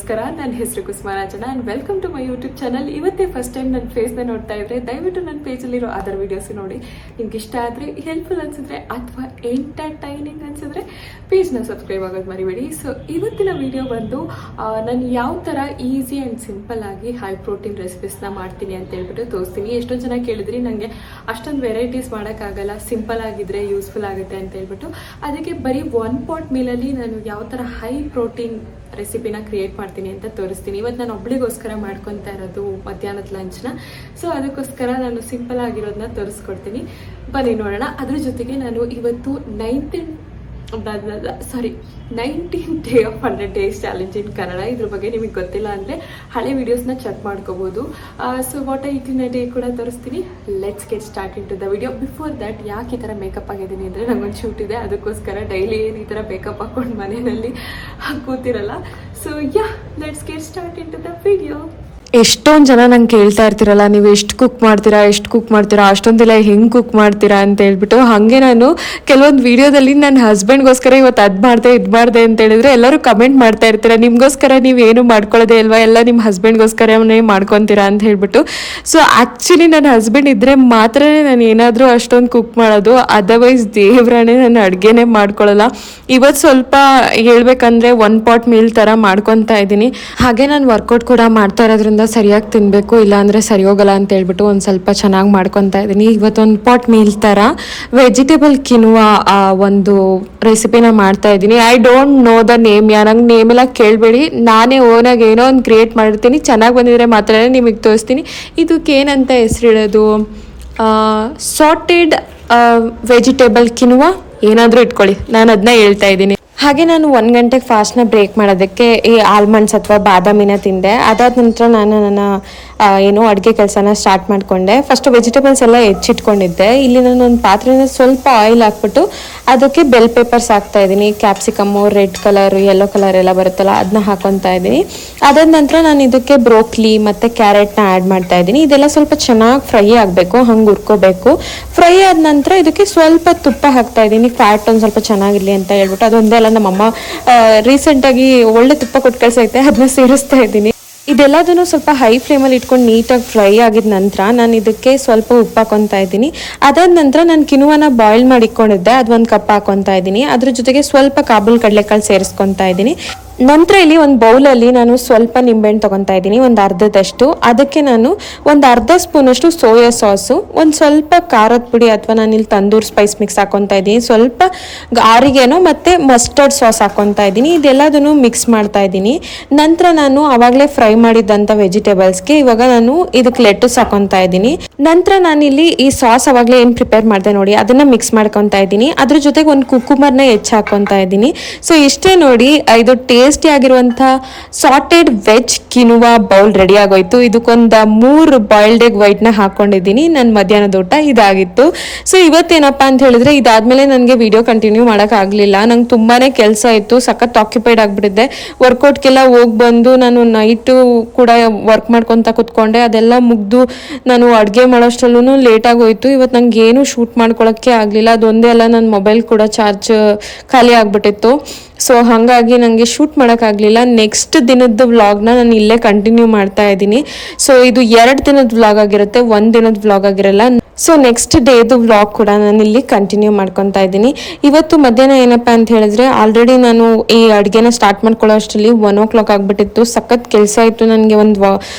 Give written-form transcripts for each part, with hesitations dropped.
ನಮಸ್ಕಾರ, ನನ್ನ ಹೆಸರು ಕುಸುಮಾರಾಜನ and welcome to my YouTube channel. ಇವತ್ತೇ ಫಸ್ಟ್ ಟೈಮ್ ನನ್ನ ಫೇಸ್ನ ನೋಡ್ತಾ ಇದ್ರೆ ದಯವಿಟ್ಟು ನನ್ನ ಪೇಜಲ್ಲಿರೋ ಅದರ್ ವಿಡಿಯೋಸ್ ನೋಡಿ. ನಿಮ್ಗೆ ಇಷ್ಟ ಆದರೆ, ಹೆಲ್ಪ್ಫುಲ್ ಅನ್ಸಿದ್ರೆ ಅಥವಾ ಎಂಟರ್ಟೈನಿಂಗ್ ಅನ್ಸಿದ್ರೆ ಪೇಜ್ನ ಸಬ್ಸ್ಕ್ರೈಬ್ ಆಗೋದು ಮರಿಬೇಡಿ. ಸೊ ಇವತ್ತಿನ ವಿಡಿಯೋ ಬಂದು ನಾನು ಯಾವ ಥರ ಈಸಿ ಆ್ಯಂಡ್ ಸಿಂಪಲ್ ಆಗಿ ಹೈ ಪ್ರೋಟೀನ್ ರೆಸಿಪೀಸ್ನ ಮಾಡ್ತೀನಿ ಅಂತ ಹೇಳ್ಬಿಟ್ಟು ತೋರಿಸ್ತೀನಿ. ಎಷ್ಟೊಂದು ಜನ ಕೇಳಿದ್ರಿ ನನಗೆ ಅಷ್ಟೊಂದು ವೆರೈಟೀಸ್ ಮಾಡೋಕ್ಕಾಗಲ್ಲ, ಸಿಂಪಲ್ ಆಗಿದ್ರೆ ಯೂಸ್ಫುಲ್ ಆಗುತ್ತೆ ಅಂತ ಹೇಳ್ಬಿಟ್ಟು ಅದಕ್ಕೆ ಬರೀ 1 ಪಾಟ್ ಮೀಲಲ್ಲಿ ನಾನು ಯಾವ ಥರ ಹೈ ಪ್ರೋಟೀನ್ ರೆಸಿಪಿನ ಕ್ರಿಯೇಟ್ ಮಾಡ್ತೀನಿ ಅಂತ ತೋರಿಸ್ತೀನಿ. ಇವತ್ತು ನಾನು ಒಬ್ಳಿಗೋಸ್ಕರ ಮಾಡ್ಕೊತಾ ಇರೋದು ಮಧ್ಯಾಹ್ನದ ಲಂಚ್ನ. ಸೊ ಅದಕ್ಕೋಸ್ಕರ ನಾನು ಸಿಂಪಲ್ ಆಗಿರೋದನ್ನ ತೋರಿಸ್ಕೊಡ್ತೀನಿ, ಬನ್ನಿ ನೋಡೋಣ. ಅದ್ರ ಜೊತೆಗೆ ನಾನು ಇವತ್ತು 19 day of 100 days challenge in Kannada, ಇದ್ರ ಬಗ್ಗೆ ನಿಮಗೆ ಗೊತ್ತಿಲ್ಲ ಅಂದರೆ ಹಳೆ ವಿಡಿಯೋಸ್ನ ಚೆಕ್ ಮಾಡ್ಕೋಬೋದು. So what I eat in a day ಕೂಡ ತೋರಿಸ್ತೀನಿ. Let's get start into the video. Before that ಯಾಕೆ ಈ ಥರ ಮೇಕಪ್ ಆಗಿದ್ದೀನಿ ಅಂದರೆ ನನಗೊಂದು ಶೂಟ್ ಇದೆ, ಅದಕ್ಕೋಸ್ಕರ ಡೈಲಿ ಈ ಥರ ಮೇಕಪ್ ಹಾಕೊಂಡು ಮನೆಯಲ್ಲಿ ಕೂತಿರಲ್ಲ. So yeah, let's get start into the video. ಎಷ್ಟೊಂದು ಜನ ನಂಗೆ ಕೇಳ್ತಾ ಇರ್ತೀರಲ್ಲ, ನೀವು ಎಷ್ಟು ಕುಕ್ ಮಾಡ್ತೀರಾ ಅಷ್ಟೊಂದಿಲ್ಲ ಹೆಂಗೆ ಕುಕ್ ಮಾಡ್ತೀರಾ ಅಂತ ಹೇಳ್ಬಿಟ್ಟು. ಹಾಗೆ ನಾನು ಕೆಲವೊಂದು ವಿಡಿಯೋದಲ್ಲಿ ನನ್ನ ಹಸ್ಬೆಂಡ್ಗೋಸ್ಕರ ಇವತ್ತು ಇದು ಮಾಡಿದೆ ಅಂತ ಹೇಳಿದ್ರೆ ಎಲ್ಲರೂ ಕಮೆಂಟ್ ಮಾಡ್ತಾ ಇರ್ತೀರ, ನಿಮಗೋಸ್ಕರ ನೀವು ಏನು ಮಾಡ್ಕೊಳ್ಳೋದೇ ಅಲ್ವಾ, ಎಲ್ಲ ನಿಮ್ಮ ಹಸ್ಬೆಂಡ್ಗೋಸ್ಕರನೇ ಮಾಡ್ಕೊತೀರಾ ಅಂತ ಹೇಳ್ಬಿಟ್ಟು. ಸೊ ಆ್ಯಕ್ಚುಲಿ ನನ್ನ ಹಸ್ಬೆಂಡ್ ಇದ್ದರೆ ಮಾತ್ರ ನಾನು ಏನಾದರೂ ಅಷ್ಟೊಂದು ಕುಕ್ ಮಾಡೋದು, ಅದರ್ವೈಸ್ ದೇವ್ರಾಣೆ ನಾನು ಅಡುಗೆನೇ ಮಾಡ್ಕೊಳ್ಳಲ್ಲ. ಇವತ್ತು ಸ್ವಲ್ಪ ಹೇಳ್ಬೇಕಂದ್ರೆ 1 ಪಾಟ್ ಮೀಲ್ ಥರ ಮಾಡ್ಕೊತಾ ಇದ್ದೀನಿ. ಹಾಗೆ ನಾನು ವರ್ಕೌಟ್ ಕೂಡ ಮಾಡ್ತಾ ಇರೋದ್ರಿಂದ ಸರಿಯಾಗಿ ತಿನ್ನಬೇಕು, ಇಲ್ಲಾಂದರೆ ಸರಿ ಹೋಗಲ್ಲ ಅಂತ ಹೇಳ್ಬಿಟ್ಟು ಒಂದು ಸ್ವಲ್ಪ ಚೆನ್ನಾಗಿ ಮಾಡ್ಕೊತಾ ಇದ್ದೀನಿ. ಇವತ್ತು 1 ಪಾಟ್ ಮೀಲ್ ಥರ ವೆಜಿಟೇಬಲ್ ಕಿನುವಾ ಒಂದು ರೆಸಿಪಿನ ಮಾಡ್ತಾ ಇದ್ದೀನಿ. I don't know the name, ನಂಗೆ ನೇಮ್ ಎಲ್ಲ ಕೇಳಬೇಡಿ, ನಾನೇ ಓನಾಗಿ ಏನೋ ಒಂದು ಕ್ರಿಯೇಟ್ ಮಾಡಿರ್ತೀನಿ. ಚೆನ್ನಾಗಿ ಬಂದಿದ್ರೆ ಮಾತ್ರ ನಿಮಗೆ ತೋರಿಸ್ತೀನಿ. ಇದಕ್ಕೆ ಏನಂತ ಹೆಸರಿಡೋದು, ಸಾಟೆಡ್ ವೆಜಿಟೇಬಲ್ ಕಿನುವಾ ಏನಾದರೂ ಇಟ್ಕೊಳ್ಳಿ, ನಾನು ಅದನ್ನ ಹೇಳ್ತಾ ಇದ್ದೀನಿ. ಹಾಗೆ ನಾನು 1 ಗಂಟೆಗೆ ಫಾಸ್ಟ್ನ ಬ್ರೇಕ್ ಮಾಡೋದಕ್ಕೆ ಈ ಆಲ್ಮಂಡ್ಸ್ ಅಥವಾ ಬಾದಾಮಿನ ತಿಂದೆ. ಅದಾದ ನಂತರ ನಾನು ನನ್ನ ಏನೋ ಅಡುಗೆ ಕೆಲಸನ ಸ್ಟಾರ್ಟ್ ಮಾಡಿಕೊಂಡೆ. ಫಸ್ಟು ವೆಜಿಟೇಬಲ್ಸ್ ಎಲ್ಲ ಹೆಚ್ಚಿಟ್ಕೊಂಡಿದ್ದೆ. ಇಲ್ಲಿ ನಾನು ಒಂದು ಪಾತ್ರೆನ ಸ್ವಲ್ಪ ಆಯಿಲ್ ಹಾಕ್ಬಿಟ್ಟು ಅದಕ್ಕೆ ಬೆಲ್ ಪೇಪರ್ಸ್ ಹಾಕ್ತಾ ಇದ್ದೀನಿ. Capsicum, red colour, yellow colour ಎಲ್ಲ ಬರುತ್ತಲ್ಲ ಅದನ್ನ ಹಾಕೊತಾ ಇದ್ದೀನಿ. ಅದಾದ ನಂತರ ನಾನು ಇದಕ್ಕೆ ಬ್ರೋಕ್ಲಿ ಮತ್ತು ಕ್ಯಾರೆಟ್ನ ಆ್ಯಡ್ ಮಾಡ್ತಾ ಇದ್ದೀನಿ. ಇದೆಲ್ಲ ಸ್ವಲ್ಪ ಚೆನ್ನಾಗಿ ಫ್ರೈ ಆಗಬೇಕು, ಹಂಗೆ ಹುರ್ಕೋಬೇಕು. ಫ್ರೈ ಆದ ನಂತರ ಇದಕ್ಕೆ ಸ್ವಲ್ಪ ತುಪ್ಪ ಹಾಕ್ತಾ ಇದ್ದೀನಿ, ಫ್ಯಾಟ್ ಒಂದು ಸ್ವಲ್ಪ ಚೆನ್ನಾಗಿರಲಿ ಅಂತ ಹೇಳ್ಬಿಟ್ಟು. ಅದೊಂದೇ ಅಲ್ಲ, ನಮ್ಮಮ್ಮ ರೀಸೆಂಟಾಗಿ ಒಳ್ಳೆ ತುಪ್ಪ ಕೊಟ್ಟು ಕಳ್ಸೈತೆ, ಅದನ್ನ ಸೇರಿಸ್ತಾ ಇದ್ದೀನಿ. ಇದೆಲ್ಲದನ್ನು ಸ್ವಲ್ಪ ಹೈ ಫ್ಲೇಮಲ್ಲಿ ಇಟ್ಕೊಂಡು ನೀಟಾಗಿ ಫ್ರೈ ಆಗಿದ ನಂತರ ನಾನು ಇದಕ್ಕೆ ಸ್ವಲ್ಪ ಉಪ್ಪು ಹಾಕೊತಾ ಇದ್ದೀನಿ. ಅದಾದ ನಂತರ ನಾನು ಕಿನುವನ ಬಾಯ್ಲ್ ಮಾಡಿ ಇಟ್ಕೊಂಡಿದ್ದೆ, ಅದು 1 ಕಪ್ ಹಾಕೊತಾ ಇದ್ದೀನಿ. ಅದ್ರ ಜೊತೆಗೆ ಸ್ವಲ್ಪ ಕಾಬೂಲ್ ಕಡಲೆಕಾಳು ಸೇರಿಸ್ಕೊತಾ ಇದ್ದೀನಿ. ನಂತರ ಇಲ್ಲಿ ಒಂದು ಬೌಲಲ್ಲಿ ನಾನು ಸ್ವಲ್ಪ ನಿಂಬೆಹಣ್ಣು ತೊಗೊತಾ ಇದ್ದೀನಿ, ಒಂದು ಅರ್ಧದಷ್ಟು. ಅದಕ್ಕೆ ನಾನು ಒಂದು ಅರ್ಧ ಸ್ಪೂನಷ್ಟು ಸೋಯಾ ಸಾಸು, ಒಂದು ಸ್ವಲ್ಪ ಖಾರದ ಪುಡಿ ಅಥವಾ ನಾನು ಇಲ್ಲಿ ತಂದೂರ್ ಸ್ಪೈಸ್ ಮಿಕ್ಸ್ ಹಾಕೊತಾ ಇದ್ದೀನಿ, ಸ್ವಲ್ಪ ಆರಿಗೇನೋ ಮತ್ತು ಮಸ್ಟರ್ಡ್ ಸಾಸ್ ಹಾಕೊತಾ ಇದ್ದೀನಿ. ಇದೆಲ್ಲದನ್ನು ಮಿಕ್ಸ್ ಮಾಡ್ತಾ ಇದ್ದೀನಿ. ನಂತರ ನಾನು ಆವಾಗಲೇ ಫ್ರೈ ಮಾಡಿದ್ದಂಥ ವೆಜಿಟೇಬಲ್ಸ್ಗೆ ಇವಾಗ ನಾನು ಇದಕ್ಕೆ ಲೆಟಸ್ ಹಾಕೊತಾ ಇದ್ದೀನಿ. ನಂತರ ನಾನಿಲ್ಲಿ ಈ ಸಾಸ್ ಅವಾಗಲೇ ಏನು ಪ್ರಿಪೇರ್ ಮಾಡಿದೆ ನೋಡಿ, ಅದನ್ನು ಮಿಕ್ಸ್ ಮಾಡ್ಕೊತಾ ಇದ್ದೀನಿ. ಅದ್ರ ಜೊತೆಗೆ ಒಂದು ಕುಕುಂಬರ್ನ ಹೆಚ್ಚು ಹಾಕೊತಾ ಇದ್ದೀನಿ. ಸೊ ಇಷ್ಟೇ ನೋಡಿ, ಇದು ಟೇಸ್ಟಿ ಆಗಿರುವಂಥ ಸಾಟೆಡ್ ವೆಜ್ ಕಿನುವಾ ಬೌಲ್ ರೆಡಿ ಆಗೋಯ್ತು. ಇದಕ್ಕೊಂದು 3 ಬಾಯ್ಲ್ಡ್ ಎಗ್ ವೈಟ್ನ ಹಾಕೊಂಡಿದ್ದೀನಿ. ನನ್ನ ಮಧ್ಯಾಹ್ನದ ಊಟ ಇದಾಗಿತ್ತು. ಸೊ ಇವತ್ತೇನಪ್ಪ ಅಂತ ಹೇಳಿದ್ರೆ, ಇದಾದ್ಮೇಲೆ ನನಗೆ ವಿಡಿಯೋ ಕಂಟಿನ್ಯೂ ಮಾಡೋಕ್ಕಾಗಲಿಲ್ಲ. ನಂಗೆ ತುಂಬಾ ಕೆಲಸ ಇತ್ತು, ಸಖತ್ ಆಕ್ಯುಪೈಡ್ ಆಗಿಬಿಟ್ಟಿದ್ದೆ. ವರ್ಕೌಟ್ಗೆಲ್ಲ ಹೋಗಿ ಬಂದು ನಾನು ನೈಟು ಕೂಡ ವರ್ಕ್ ಮಾಡ್ಕೊತ ಕೂತ್ಕೊಂಡೆ. ಅದೆಲ್ಲ ಮುಗಿದು ನಾನು ಅಡುಗೆ ಮಾಡೋಷ್ಟರಲ್ಲೂ ಲೇಟಾಗಿ ಹೋಯಿತು. ಇವತ್ತು ನಂಗೆ ಏನು ಶೂಟ್ ಮಾಡ್ಕೊಳ್ಳೋಕ್ಕೆ ಆಗಲಿಲ್ಲ. ಅದೊಂದೇ ಅಲ್ಲ, ನನ್ನ ಮೊಬೈಲ್ ಕೂಡ ಚಾರ್ಜ್ ಖಾಲಿ ಆಗಿಬಿಟ್ಟಿತ್ತು. ಸೊ ಹಾಗಾಗಿ ನನಗೆ ಶೂಟ್ ಮಾಡೋಕ್ಕಾಗಲಿಲ್ಲ. ನೆಕ್ಸ್ಟ್ ದಿನದ ವ್ಲಾಗ್ನ ನಾನು ಇಲ್ಲೇ ಕಂಟಿನ್ಯೂ ಮಾಡ್ತಾ ಇದ್ದೀನಿ. ಸೊ ಇದು 2 ದಿನದ ವ್ಲಾಗ್ ಆಗಿರುತ್ತೆ, 1 ದಿನದ ವ್ಲಾಗ್ ಆಗಿರಲ್ಲ. ಸೊ ನೆಕ್ಸ್ಟ್ ಡೇದು ವ್ಲಾಗ್ ಕೂಡ ನಾನು ಇಲ್ಲಿ ಕಂಟಿನ್ಯೂ ಮಾಡ್ಕೊತಾ ಇದ್ದೀನಿ. ಇವತ್ತು ಮಧ್ಯಾಹ್ನ ಏನಪ್ಪ ಅಂತ ಹೇಳಿದ್ರೆ, ಆಲ್ರೆಡಿ ನಾನು ಈ ಅಡುಗೆನ ಸ್ಟಾರ್ಟ್ ಮಾಡ್ಕೊಳ್ಳೋ ಅಷ್ಟರಲ್ಲಿ 1 o'clock ಆಗಿಬಿಟ್ಟಿತ್ತು. ಸಖತ್ ಕೆಲಸ ಇತ್ತು ನನಗೆ, ಒಂದು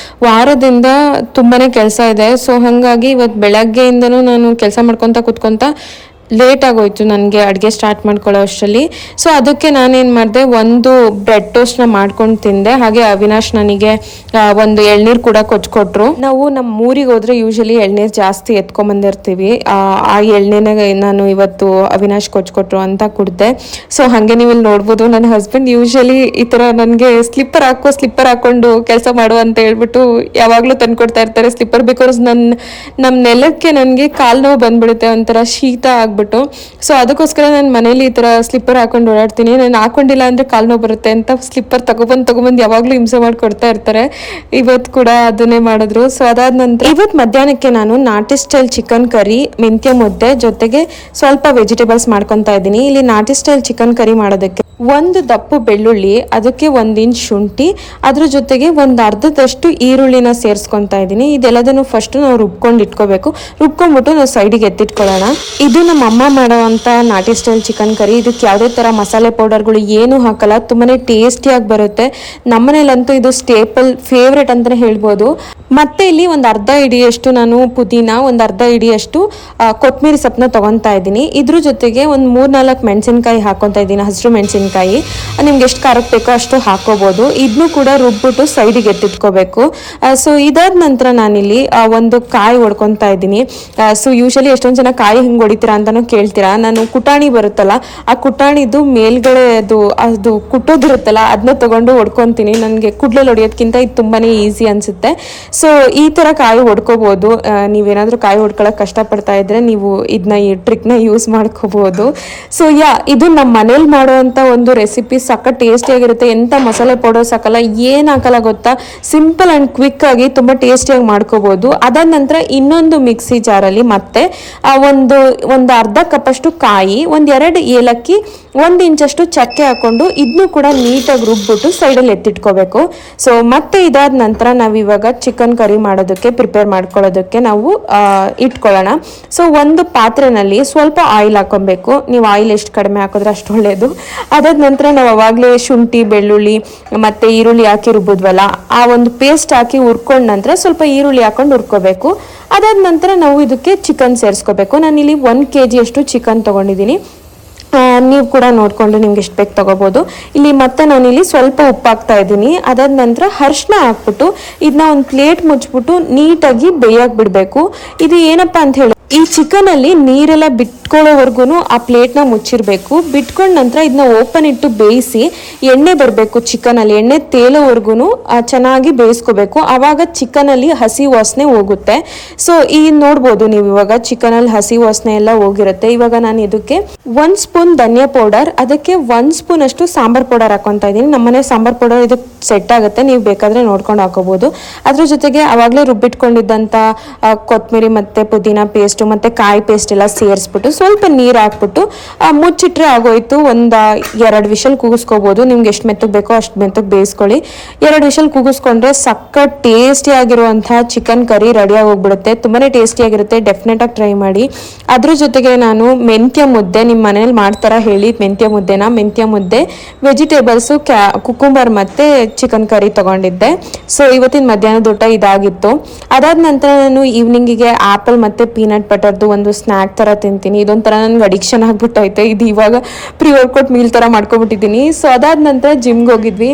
ವಾರದಿಂದ ತುಂಬಾ ಕೆಲಸ ಇದೆ. ಸೊ ಹಾಗಾಗಿ ಇವತ್ತು ಬೆಳಗ್ಗೆಯಿಂದನೂ ನಾನು ಕೆಲಸ ಮಾಡ್ಕೊತ ಕೂತ್ಕೊತ ಲೇಟ್ ಆಗೋಯ್ತು ನನಗೆ ಅಡುಗೆ ಸ್ಟಾರ್ಟ್ ಮಾಡ್ಕೊಳ್ಳೋ ಅಷ್ಟರಲ್ಲಿ. ಸೊ ಅದಕ್ಕೆ ನಾನೇನು ಮಾಡಿದೆ, ಒಂದು ಬ್ರೆಡ್ ಟೋಸ್ಟ್ನ ಮಾಡ್ಕೊಂಡು ತಿಂದೆ. ಹಾಗೆ ಅವಿನಾಶ್ ನನಗೆ ಒಂದು ಎಳ್ನೀರು ಕೂಡ ಕೊಚ್ಕೊಟ್ರು. ನಾವು ನಮ್ಮ ಊರಿಗೆ ಹೋದ್ರೆ ಯೂಶಲಿ ಎಳ್ನೀರು ಜಾಸ್ತಿ ಎತ್ಕೊಂಬಂದಿರ್ತೀವಿ. ಆ ಎಳ್ನೀರನ್ನ ನಾನು ಇವತ್ತು ಅವಿನಾಶ್ ಕೊಚ್ಕೊಟ್ರು ಅಂತ ಕುಡ್ದೆ. ಸೊ ಹಾಗೆ ನೀವು ಇಲ್ಲಿ ನೋಡ್ಬೋದು, ನನ್ನ ಹಸ್ಬೆಂಡ್ ಯೂಶಲಿ ಈ ಥರ ನನಗೆ ಸ್ಲಿಪ್ಪರ್ ಹಾಕ್ಕೊಂಡು ಕೆಲಸ ಮಾಡು ಅಂತ ಹೇಳ್ಬಿಟ್ಟು ಯಾವಾಗಲೂ ತಂದ್ಕೊಡ್ತಾ ಇರ್ತಾರೆ ಸ್ಲಿಪ್ಪರ್. ಬಿಕಾಸ್ ನಮ್ಮ ನೆಲಕ್ಕೆ ನನಗೆ ಕಾಲು ನೋವು ಬಂದ್ಬಿಡುತ್ತೆ, ಒಂಥರ ಶೀತ ಆಗ್ಬಿಡುತ್ತೆ. ಅಂದ್ಬಿಟ್ಟು. ಸೊ ಅದಕ್ಕೋಸ್ಕರ ನಾನು ಮನೇಲಿ ಈ ಥರ ಸ್ಲಿಪ್ಪರ್ ಹಾಕೊಂಡು ಓಡಾಡ್ತೀನಿ. ನಾನು ಹಾಕೊಂಡಿಲ್ಲ ಅಂದರೆ ಕಾಲು ನೋವು ಬರುತ್ತೆ ಅಂತ ಸ್ಲಿಪ್ಪರ್ ತಗೊಬಂದು ಯಾವಾಗಲೂ ಹಿಂಸೆ ಮಾಡಿ ಕೊಡ್ತಾ ಇರ್ತಾರೆ. ಇವತ್ತು ಕೂಡ ಅದನ್ನೇ ಮಾಡಿದ್ರು. ಸೊ ಅದಾದ ನಂತರ ಇವತ್ತು ಮಧ್ಯಾಹ್ನಕ್ಕೆ ನಾನು ನಾಟಿ ಸ್ಟೈಲ್ ಚಿಕನ್ ಕರಿ, ಮೆಂತ್ಯ ಮುದ್ದೆ ಜೊತೆಗೆ ಸ್ವಲ್ಪ ವೆಜಿಟೇಬಲ್ಸ್ ಮಾಡ್ಕೊತಾ ಇದ್ದೀನಿ. ಇಲ್ಲಿ ನಾಟಿ ಸ್ಟೈಲ್ ಚಿಕನ್ ಕರಿ ಮಾಡೋದಕ್ಕೆ ಒಂದು ದಪ್ಪು ಬೆಳ್ಳುಳ್ಳಿ, ಅದಕ್ಕೆ 1 ಇಂಚ್ ಶುಂಠಿ, ಅದ್ರ ಜೊತೆಗೆ ಒಂದು ಅರ್ಧದಷ್ಟು ಈರುಳ್ಳಿನ ಸೇರಿಸ್ಕೊತಾ ಇದ್ದೀನಿ. ಇದೆಲ್ಲದನ್ನು ಫಸ್ಟ್ ನಾವು ರುಬ್ಕೊಂಡು ಇಟ್ಕೋಬೇಕು. ರುಬ್ಕೊಂಡ್ಬಿಟ್ಟು ನಾವು ಸೈಡಿಗೆ ಎತ್ತಿಟ್ಕೊಳ್ಳೋಣ. ಇದು ನಮ್ಮ ಅಮ್ಮ ಮಾಡೋವಂಥ ನಾಟಿ ಸ್ಟೈಲ್ ಚಿಕನ್ ಕರಿ. ಇದಕ್ಕೆ ಯಾವುದೇ ಥರ ಮಸಾಲೆ ಪೌಡರ್ಗಳು ಏನೂ ಹಾಕಲ್ಲ, ತುಂಬಾ ಟೇಸ್ಟಿಯಾಗಿ ಬರುತ್ತೆ. ನಮ್ಮನೇಲಂತೂ ಇದು ಸ್ಟೇಪಲ್ ಫೇವ್ರೆಟ್ ಅಂತಲೇ ಹೇಳ್ಬೋದು. ಮತ್ತೆ ಇಲ್ಲಿ ಒಂದು ಅರ್ಧ ಹಿಡಿಯಷ್ಟು ನಾನು ಪುದೀನ, ಒಂದು ಅರ್ಧ ಹಿಡಿಯಷ್ಟು ಕೊತ್ತಂಬರಿ ಸೊಪ್ಪನ್ನ ತೊಗೊತಾ ಇದ್ದೀನಿ. ಇದ್ರ ಜೊತೆಗೆ ಒಂದು 3-4 ಮೆಣಸಿನ್ಕಾಯಿ ಹಾಕೊತಾ ಇದ್ದೀನಿ, ಹಸಿರು ಮೆಣಸಿನ್ಕಾಯಿ. ನಿಮ್ಗೆ ಎಷ್ಟು ಖಾರಕ್ಕೆ ಬೇಕೋ ಅಷ್ಟು ಹಾಕೋಬೋದು. ಇದನ್ನು ಕೂಡ ರುಬ್ಬಿಟ್ಟು ಸೈಡಿಗೆ ಎತ್ತಿಟ್ಕೋಬೇಕು. ಸೊ ಇದಾದ ನಂತರ ನಾನಿಲ್ಲಿ ಒಂದು ಕಾಯಿ ಹೊಡ್ಕೊತಾ ಇದ್ದೀನಿ. ಸೊ ಯೂಶಲಿ ಎಷ್ಟೊಂದು ಜನ ಕಾಯಿ ಹಿಂಗೆ ಹೊಡಿತೀರಾ ಅಂತಲೂ ಕೇಳ್ತೀರಾ. ನಾನು ಕುಟಾಣಿ ಬರುತ್ತಲ್ಲ, ಆ ಕುಟಾಣಿದು ಮೇಲ್ಗಡೆ ಅದು ಕುಟ್ಟೋದಿರುತ್ತಲ್ಲ, ಅದನ್ನ ತೊಗೊಂಡು ಹೊಡ್ಕೊತೀನಿ. ನನಗೆ ಕುಡ್ಲಲ್ಲಿ ಹೊಡಿಯೋದ್ಕಿಂತ ಇದು ತುಂಬಾ ಈಸಿ ಅನಿಸುತ್ತೆ. ಸೊ ಈ ಥರ ಕಾಯಿ ಹೊಡ್ಕೋಬೋದು. ನೀವೇನಾದರೂ ಕಾಯಿ ಹೊಡ್ಕೊಳ್ಳೋಕೆ ಕಷ್ಟಪಡ್ತಾ ಇದ್ರೆ ನೀವು ಇದನ್ನ ಈ ಟ್ರಿಕ್ನ ಯೂಸ್ ಮಾಡ್ಕೋಬೋದು. ಸೊ ಇದು ನಮ್ಮ ಮನೇಲಿ ಮಾಡುವಂಥ ಒಂದು ರೆಸಿಪಿ. ಸಕ್ಕ ಟೇಸ್ಟಿಯಾಗಿರುತ್ತೆ. ಎಂಥ ಮಸಾಲೆ ಪೌಡರ್ಸ್ ಹಾಕಲ್ಲ, ಏನು ಹಾಕಲ್ಲ ಗೊತ್ತಾ. ಸಿಂಪಲ್ ಆ್ಯಂಡ್ ಕ್ವಿಕ್ ಆಗಿ ತುಂಬ ಟೇಸ್ಟಿಯಾಗಿ ಮಾಡ್ಕೋಬೋದು. ಅದಾದ ನಂತರ ಇನ್ನೊಂದು ಮಿಕ್ಸಿ ಜಾರಲ್ಲಿ ಮತ್ತೆ ಒಂದು ಅರ್ಧ ಕಪ್ಪಷ್ಟು ಕಾಯಿ, 2 ಏಲಕ್ಕಿ, 1 ಇಂಚಷ್ಟು ಚಕ್ಕೆ ಹಾಕೊಂಡು ಇದನ್ನು ಕೂಡ ನೀಟಾಗಿ ರುಬ್ಬಿಟ್ಟು ಸೈಡಲ್ಲಿ ಎತ್ತಿಟ್ಕೋಬೇಕು. ಸೊ ಮತ್ತೆ ಇದಾದ ನಂತರ ನಾವಿವಾಗ ಚಿಕನ್ ಕರಿ ಮಾಡೋದಕ್ಕೆ ಪ್ರಿಪೇರ್ ಮಾಡ್ಕೊಳ್ಳೋದಕ್ಕೆ ನಾವು ಇಟ್ಕೊಳ್ಳೋಣ. ಸೊ ಒಂದು ಪಾತ್ರೆನಲ್ಲಿ ಸ್ವಲ್ಪ ಆಯಿಲ್ ಹಾಕೊಬೇಕು. ನೀವು ಆಯಿಲ್ ಎಷ್ಟು ಕಡಿಮೆ ಹಾಕಿದ್ರೆ ಅಷ್ಟು ಒಳ್ಳೆಯದು. ಅದಾದ ನಂತರ ನಾವು ಅವಾಗಲೇ ಶುಂಠಿ, ಬೆಳ್ಳುಳ್ಳಿ ಮತ್ತು ಈರುಳ್ಳಿ ಹಾಕಿ ರುಬ್ಬಿದ್ವಲ್ಲ, ಆ ಒಂದು ಪೇಸ್ಟ್ ಹಾಕಿ ಹುರ್ಕೊಂಡ ನಂತರ ಸ್ವಲ್ಪ ಈರುಳ್ಳಿ ಹಾಕೊಂಡು ಹುರ್ಕೋಬೇಕು. ಅದಾದ ನಂತರ ನಾವು ಇದಕ್ಕೆ ಚಿಕನ್ ಸೇರಿಸ್ಕೋಬೇಕು. ನಾನಿಲ್ಲಿ 1 kg ಅಷ್ಟು ಚಿಕನ್ ತೊಗೊಂಡಿದ್ದೀನಿ. ನೀವು ಕೂಡ ನೋಡಿಕೊಂಡು ನಿಮ್ಗೆ ಎಷ್ಟು ಬೇಕು ತೊಗೋಬೋದು. ಇಲ್ಲಿ ಮತ್ತೆ ನಾನಿಲ್ಲಿ ಸ್ವಲ್ಪ ಉಪ್ಪು ಹಾಕ್ತಾ ಇದ್ದೀನಿ. ಅದಾದ ನಂತರ ಅರಿಶಿನ ಹಾಕ್ಬಿಟ್ಟು ಇದನ್ನ ಒಂದು ಪ್ಲೇಟ್ ಮುಚ್ಚಿಬಿಟ್ಟು ನೀಟಾಗಿ ಬೇಯಕ್ಕೆ ಬಿಡಬೇಕು. ಇದು ಏನಪ್ಪ ಅಂತ ಹೇಳಿ, ಈ ಚಿಕನಲ್ಲಿ ನೀರೆಲ್ಲ ಬಿಟ್ಕೊಳ್ಳೋವರೆಗೂ ಆ ಪ್ಲೇಟ್ನ ಮುಚ್ಚಿರಬೇಕು. ಬಿಟ್ಕೊಂಡ ನಂತರ ಇದನ್ನ ಓಪನ್ ಇಟ್ಟು ಬೇಯಿಸಿ ಎಣ್ಣೆ ಬರಬೇಕು. ಚಿಕನಲ್ಲಿ ಎಣ್ಣೆ ತೇಲೋವರೆಗೂ ಚೆನ್ನಾಗಿ ಬೇಯಿಸ್ಕೋಬೇಕು. ಆವಾಗ ಚಿಕನಲ್ಲಿ ಹಸಿ ವಾಸನೆ ಹೋಗುತ್ತೆ. ಸೊ ನೋಡ್ಬೋದು ನೀವು ಇವಾಗ ಚಿಕನಲ್ಲಿ ಹಸಿ ವಾಸನೆ ಎಲ್ಲ ಹೋಗಿರುತ್ತೆ. ಇವಾಗ ನಾನು ಇದಕ್ಕೆ 1 ಸ್ಪೂನ್ ಧನಿಯಾ ಪೌಡರ್, ಅದಕ್ಕೆ 1 ಸ್ಪೂನ್ ಅಷ್ಟು ಸಾಂಬಾರ್ ಪೌಡರ್ ಹಾಕೊತಾ ಇದ್ದೀನಿ. ನಮ್ಮನೆ ಸಾಂಬಾರ್ ಪೌಡರ್ ಇದಕ್ಕೆ ಸೆಟ್ ಆಗುತ್ತೆ, ನೀವು ಬೇಕಾದರೆ ನೋಡ್ಕೊಂಡು ಹಾಕೋಬೋದು. ಅದ್ರ ಜೊತೆಗೆ ಆವಾಗಲೇ ರುಬ್ಬಿಟ್ಕೊಂಡಿದ್ದಂಥ ಕೊತ್ತಂಬರಿ ಮತ್ತು ಪುದೀನ ಪೇಸ್ಟ್ ಮತ್ತೆ ಕಾಯಿ ಪೇಸ್ಟ್ ಎಲ್ಲ ಸೇರಿಸ್ಬಿಟ್ಟು ಸ್ವಲ್ಪ ನೀರು ಹಾಕ್ಬಿಟ್ಟು ಮುಚ್ಚಿಟ್ರೆ ಆಗೋಯ್ತು. 2 ವಿಷಲ್ ಕೂಗಿಸ್ಕೋಬೋದು. ನಿಮ್ಗೆ ಎಷ್ಟು ಮೆತ್ತಗೆ ಬೇಕೋ ಅಷ್ಟು ಮೆತ್ತಗೆ ಬೇಯಿಸ್ಕೊಳ್ಳಿ. 2 ವಿಷಲ್ ಕೂಗಿಸ್ಕೊಂಡ್ರೆ ಸಕ್ಕ ಟೇಸ್ಟಿ ಆಗಿರುವಂತಹ ಚಿಕನ್ ಕರಿ ರೆಡಿಯಾಗಿ ಹೋಗ್ಬಿಡುತ್ತೆ. ತುಂಬಾನೇ ಟೇಸ್ಟಿಯಾಗಿರುತ್ತೆ. ಡೆಫಿನೆಟ್ ಆಗಿ ಟ್ರೈ ಮಾಡಿ. ಅದ್ರ ಜೊತೆಗೆ ನಾನು ಮೆಂತ್ಯ ಮುದ್ದೆ, ನಿಮ್ಮ ಮನೇಲಿ ಮಾಡ್ತಾರ ಹೇಳಿ ಮೆಂತ್ಯ ಮುದ್ದೆ, ವೆಜಿಟೇಬಲ್ಸು, ಕುಕುಂಬರ್ ಮತ್ತೆ ಚಿಕನ್ ಕರಿ ತಗೊಂಡಿದ್ದೆ. ಸೊ ಇವತ್ತಿನ ಮಧ್ಯಾಹ್ನದ ಊಟ ಇದಾಗಿತ್ತು. ಅದಾದ ನಂತರ ನಾನು ಈವ್ನಿಂಗಿಗೆ ಆಪಲ್ ಮತ್ತೆ ಪೀನಟ್ ಬಟರ್ದು ಒಂದು ಸ್ನ್ಯಾಕ್ ಥರ ತಿಂತೀನಿ. ಇದೊಂಥರ ನನಗೆ ಅಡಿಕ್ಷನ್ ಆಗಿಬಿಟ್ಟೈತೆ. ಇದು ಇವಾಗ ಪ್ರೀ ವರ್ಕೌಟ್ ಮೀಲ್ ಥರ ಮಾಡ್ಕೊಬಿಟ್ಟಿದ್ದೀನಿ. ಸೊ ಅದಾದ ನಂತರ ಜಿಮ್ಗೆ ಹೋಗಿದ್ವಿ.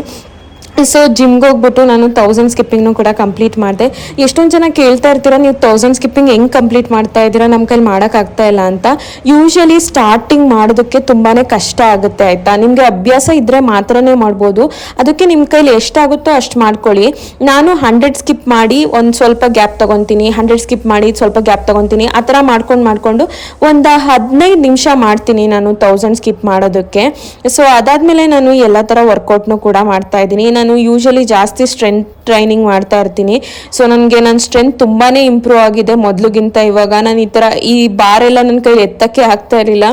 ಸೊ ಜಿಮ್ಗೆ ಹೋಗ್ಬಿಟ್ಟು ನಾನು 1000 ಸ್ಕಿಪ್ಪಿಂಗ್ನು ಕೂಡ ಕಂಪ್ಲೀಟ್ ಮಾಡಿದೆ. ಎಷ್ಟೊಂದು ಜನ ಕೇಳ್ತಾ ಇರ್ತೀರಾ, ನೀವು 1000 ಸ್ಕಿಪ್ಪಿಂಗ್ ಹೆಂಗೆ ಕಂಪ್ಲೀಟ್ ಮಾಡ್ತಾ ಇದ್ದೀರಾ, ನಮ್ಮ ಕೈಲಿ ಮಾಡೋಕ್ಕಾಗ್ತಾ ಇಲ್ಲ ಅಂತ. ಯೂಶಲಿ ಸ್ಟಾರ್ಟಿಂಗ್ ಮಾಡೋದಕ್ಕೆ ತುಂಬಾ ಕಷ್ಟ ಆಗುತ್ತೆ, ಆಯಿತಾ. ನಿಮಗೆ ಅಭ್ಯಾಸ ಇದ್ದರೆ ಮಾತ್ರನೇ ಮಾಡ್ಬೋದು. ಅದಕ್ಕೆ ನಿಮ್ಮ ಕೈಲಿ ಎಷ್ಟಾಗುತ್ತೋ ಅಷ್ಟು ಮಾಡ್ಕೊಳ್ಳಿ. ನಾನು 100 ಸ್ಕಿಪ್ ಮಾಡಿ ಒಂದು ಸ್ವಲ್ಪ ಗ್ಯಾಪ್ ತೊಗೊತೀನಿ, 100 ಸ್ಕಿಪ್ ಮಾಡಿ ಸ್ವಲ್ಪ ಗ್ಯಾಪ್ ತೊಗೊತೀನಿ. ಆ ಥರ ಮಾಡ್ಕೊಂಡು ಒಂದು 15 ನಿಮಿಷ ಮಾಡ್ತೀನಿ ನಾನು 1000 ಸ್ಕಿಪ್ ಮಾಡೋದಕ್ಕೆ. ಸೊ ಅದಾದಮೇಲೆ ನಾನು ಎಲ್ಲ ಥರ ವರ್ಕೌಟ್ನು ಕೂಡ ಮಾಡ್ತಾ ಇದ್ದೀನಿ. ನಾನು ಯೂಶಲಿ ಜಾಸ್ತಿ ಸ್ಟ್ರೆಂತ್ ಟ್ರೈನಿಂಗ್ ಮಾಡ್ತಾ ಇರ್ತೀನಿ. ಸೊ ನನಗೆ ನನ್ನ ಸ್ಟ್ರೆಂತ್ ತುಂಬಾ ಇಂಪ್ರೂವ್ ಆಗಿದೆ ಮೊದಲಿಗಿಂತ. ಇವಾಗ ನಾನು ಈ ಬಾರೆಲ್ಲ ನನ್ನ ಕೈಲಿ ಎತ್ತಕ್ಕೆ ಆಗ್ತಾ ಇರಲಿಲ್ಲ.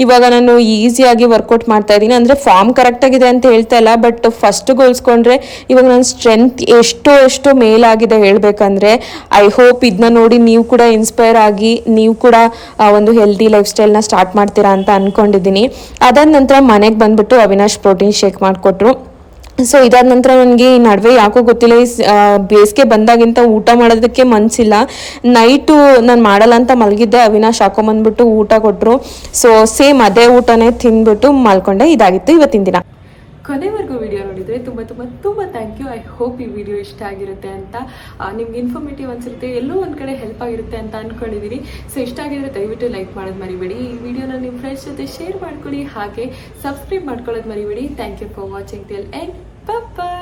ಇವಾಗ ನಾನು ಈಸಿಯಾಗಿ ವರ್ಕೌಟ್ ಮಾಡ್ತಾ ಇದ್ದೀನಿ. ಅಂದರೆ ಫಾರ್ಮ್ ಕರೆಕ್ಟಾಗಿದೆ ಅಂತ ಹೇಳ್ತಾ ಇಲ್ಲ, ಬಟ್ ಫಸ್ಟ್ ಹೋಲಿಸ್ಕೊಂಡ್ರೆ ಇವಾಗ ನನ್ನ ಸ್ಟ್ರೆಂತ್ ಎಷ್ಟೋ ಮೇಲಾಗಿದೆ ಹೇಳಬೇಕಂದ್ರೆ. ಐ ಹೋಪ್ ಇದನ್ನ ನೋಡಿ ನೀವು ಕೂಡ ಇನ್ಸ್ಪೈರ್ ಆಗಿ ನೀವು ಕೂಡ ಒಂದು ಹೆಲ್ದಿ ಲೈಫ್ ಸ್ಟೈಲ್ನ ಸ್ಟಾರ್ಟ್ ಮಾಡ್ತೀರಾ ಅಂತ ಅಂದ್ಕೊಂಡಿದ್ದೀನಿ. ಅದಾದ ನಂತರ ಮನೆಗೆ ಬಂದುಬಿಟ್ಟು ಅವಿನಾಶ್ ಪ್ರೋಟೀನ್ ಶೇಕ್ ಮಾಡಿಕೊಟ್ರು. ಸೊ ಇದಾದ ನಂತರ ನನಗೆ ಈ ನಡುವೆ ಯಾಕೋ ಗೊತ್ತಿಲ್ಲ, ಬೇಸಿಗೆ ಬಂದಾಗಿಂತ ಊಟ ಮಾಡೋದಕ್ಕೆ ಮನಸ್ಸಿಲ್ಲ. ನೈಟು ನಾನು ಮಾಡಲ್ಲ ಅಂತ ಮಲಗಿದ್ದೆ, ಅವಿನಾಶ್ ಹಾಕೊಂಬಂದ್ಬಿಟ್ಟು ಊಟ ಕೊಟ್ಟರು. ಸೊ ಸೇಮ್ ಅದೇ ಊಟನೇ ತಿಂದ್ಬಿಟ್ಟು ಮಲ್ಕೊಂಡೆ. ಇದಾಗಿತ್ತು ಇವತ್ತಿನ ದಿನ. ಕೊನೆವರೆಗೂ ವಿಡಿಯೋ ನೋಡಿದರೆ ತುಂಬ ಥ್ಯಾಂಕ್ ಯು. ಐ ಹೋಪ್ ಈ ವಿಡಿಯೋ ಇಷ್ಟ ಆಗಿರುತ್ತೆ ಅಂತ, ನಿಮ್ಗೆ ಇನ್ಫಾರ್ಮೇಟಿವ್ ಅನಿಸಿರುತ್ತೆ, ಎಲ್ಲೋ ಒಂದು ಕಡೆ ಹೆಲ್ಪ್ ಆಗಿರುತ್ತೆ ಅಂತ ಅಂದ್ಕೊಂಡಿದ್ದೀನಿ. ಸೊ ಇಷ್ಟ ಆಗಿದ್ರೆ ದಯವಿಟ್ಟು ಲೈಕ್ ಮಾಡೋದು ಮರಿಬೇಡಿ. ಈ ವಿಡಿಯೋನ ನಿಮ್ಮ ಫ್ರೆಂಡ್ಸ್ ಜೊತೆ ಶೇರ್ ಮಾಡ್ಕೊಳ್ಳಿ, ಹಾಗೆ ಸಬ್ಸ್ಕ್ರೈಬ್ ಮಾಡ್ಕೊಳ್ಳೋದು ಮರಿಬೇಡಿ. Thank you for watching till end. Bye.